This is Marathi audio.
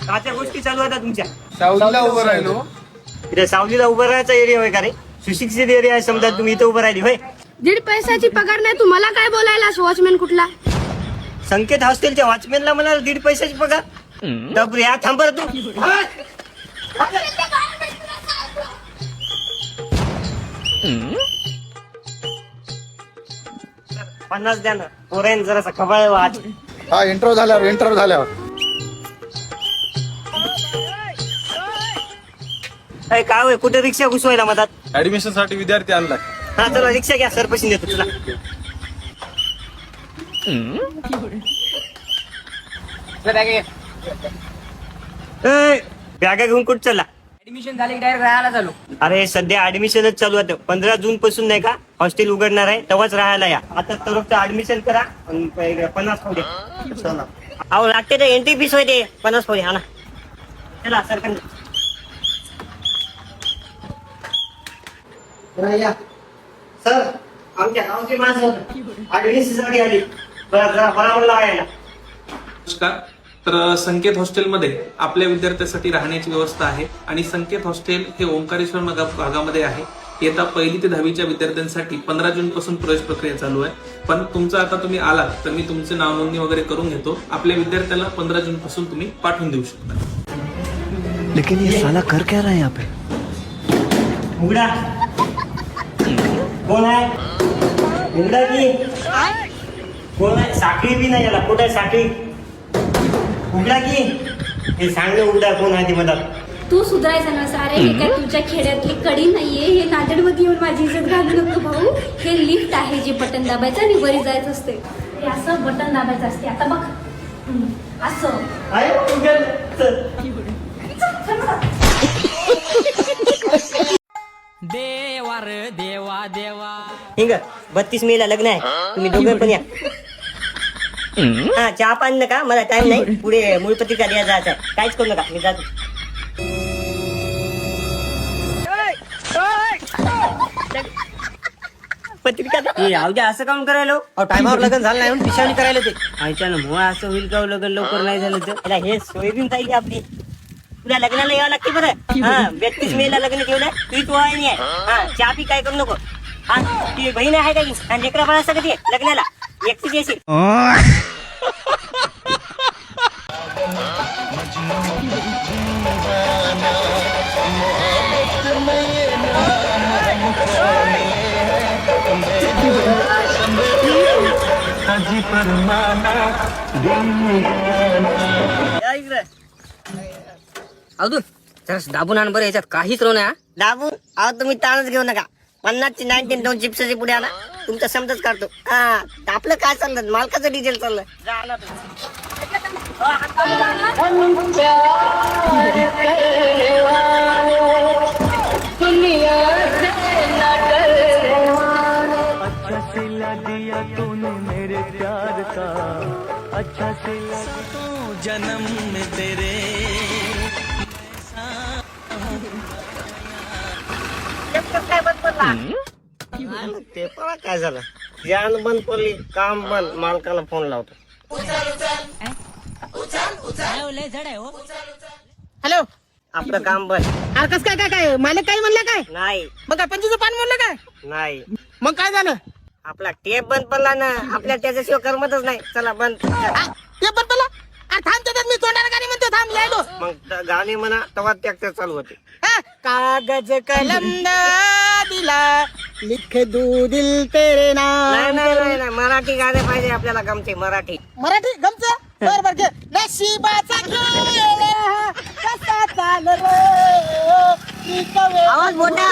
काच्या गोष्टी चालू आहेत तुमच्या? सावलीला उभं राहिलो. इथे सावलीला उभं राहायचा एरिया होय का रे? सुशिक्षित एरिया आहे समजा, तुम्ही इथं उभं राहिली होय? 1.5 पैशाची पगार नाही तुम्हाला काय बोलायला? वॉचमॅन कुठला? संकेत हॉस्टेलच्या वॉचमॅनला मला 1.5 पैशाची पगार? डबरे हा थांब तू. 50 द्या ना, पोरांनी जरासा खबाळ आज. हा इंटरव्ह्यू झाल्यावर अरे काय होय, कुठे रिक्षा घुसवायला मधात? ऍडमिशन साठी विद्यार्थी आणला. हा चला रिक्षा घ्या, सरपशी देतो तुला. बॅगा घेऊन कुठं चालला? ऍडमिशन झाले की डायरेक्ट राहायला चालू. अरे सध्या ऍडमिशनच चालू आहे. 15 जून पासून नाही का हॉस्टेल उघडणार आहे, तेव्हाच राहायला या. आता तर ऍडमिशन करा आणि 50 पाहुणे. अहो लागते ते एंट्री फीस होय ते 50 पाहुणे. हा ना चला सरकन. सर आमच्या गावची माणसं ऍडमिशनसाठी आली, बरोबर लावायला. नमस्कार. तर संकेत हॉस्टेलमध्ये आपल्या विद्यार्थ्यांसाठी राहण्याची व्यवस्था आहे आणि संकेत हॉस्टेल हे ओंकारेश्वर भागामध्ये आहे. इयत्ता 1ली ते 10वीच्या विद्यार्थ्यांसाठी 15 जून पासून प्रवेश प्रक्रिया चालू आहे. पण तुमचं आता तुम्ही आलात तर मी तुमचे नाव नोंदणी वगैरे करून घेतो. आपल्या विद्यार्थ्याला 15 जून पासून तुम्ही पाठवून देऊ शकता. लेकिन ये साला कर क्या रहा है यहाँ पे? मुगडा कोण आहे? मुगडा की कोण आहे? साखळी बी नाही याला. कुठे साखळी? उघडा की हे सांग, उघडा कोण आहे ते मला. तू सुधारायचा ना सारे. हे काय तुझ्या खेड्यातली कडी नाहीये. हे नांदेडमध्ये येऊन माझी इज्जत घालू नको भाऊ. हे लिफ्ट आहे, जे बटन दाबायचं आणि वरी जायचं असते. हे असं बटन दाबायचं असते. आता बघ असं आहे उघड. देवा रे देवा देवा. ठीक आहे, 32 मेला लग्न आहे. तुम्ही दोघं पण या. हा चहा पाणी नका, मला टाइम नाही. पुढे मूळ पत्रिका द्या जायचं आहे. काहीच करू नका, मी जातो. पत्रिका द्या असं काम करायला. टायमावर लग्न झालं नाही म्हणून पिशावणी करायला ते. आयच्या ना मुळे असं होईल का लग्न लवकर नाही झालं तर? हे सोयाबीन जाईल आपली. तुला लग्नाला यावं लागते बरं. हा 32 मेला लग्न ठेवलं. तू आहे नाही. हा चहा पी काय करू नको. हा ती बहीण आहे काही आणि लेकरा बाळा सगळं लग्नाला एकटीच येशील. अवधूत जरा दाबून आण बरं, याच्यात काहीच रो नाही. दाबून अहो तुम्ही ताणच घेऊ नका. 50ची 19 2 चिप्सची पुढे आला तुमचा समजच काढतो. हा आपलं काय चाललं? मालकाचं डिझेल चाललं. अच्छा सिला दिया तूने मेरे प्यार का, अच्छा सिला जन्म में तेरे. ते पळा काय झालं? ज्ञान बंद पडली, काम बंद. मालकाला फोन लावतो. हॅलो, आपलं काम बंद. अरे कस काय काय काय मालक काय म्हणलं काय? नाही मग काय 25चं पान म्हणलं काय? नाही, मग काय झालं? आपला टेप बंद पडला ना. आपल्या त्याच्याशिवाय करमतच नाही. चला बंद. ते पण तुला थांब, त्याच्यात मी तोंडाला गाणी म्हणतो. थांब लिहायलो. मग गाणी म्हणा तेव्हा ट्रॅक्टर चालू होते. कागज कलम दिला, लिख दू दिल तेरे नाम. नाही नाही नाही नाही, मराठी गाणे पाहिजे आपल्याला. गमते मराठी. मराठी गमच बर बर घे. नशिबाचा खेळ कसा चाललो. आवाज मोठा.